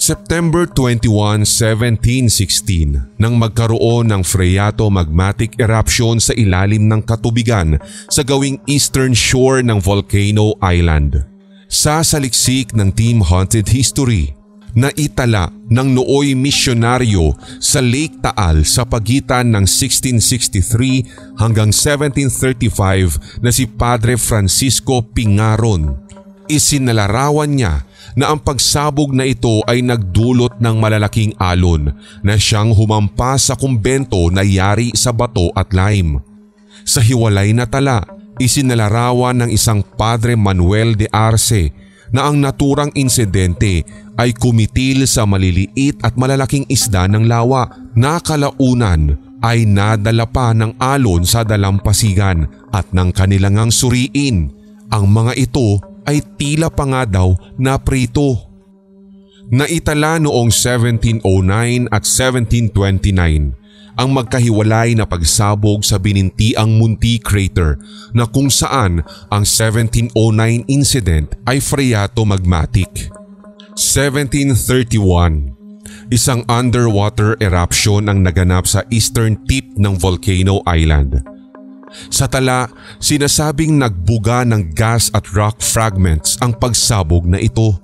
September 21, 1716 nang magkaroon ng phreato-magmatic eruption sa ilalim ng katubigan sa gawing eastern shore ng Volcano Island. Sa saliksik ng Team Haunted History, naitala ng nooy misyonaryo sa Lake Taal sa pagitan ng 1663 hanggang 1735 na si Padre Francisco Pingaron. Isinalarawan niya na ang pagsabog na ito ay nagdulot ng malalaking alon na siyang humampas sa kumbento na yari sa bato at lime. Sa hiwalay na tala, isinalarawan ng isang Padre Manuel de Arce na ang naturang insidente ay kumitil sa maliliit at malalaking isda ng lawa na kalaunan ay nadala pa ng alon sa dalampasigan at nang kanilangang suriin, ang mga ito ay tila pa nga daw na prito. Naitala noong 1709 at 1729 ang magkahiwalay na pagsabog sa binintiang Munti Crater na kung saan ang 1709 incident ay phreato-magmatic. 1731, isang underwater eruption ang naganap sa eastern tip ng Volcano Island. Sa tala, sinasabing nagbuga ng gas at rock fragments ang pagsabog na ito.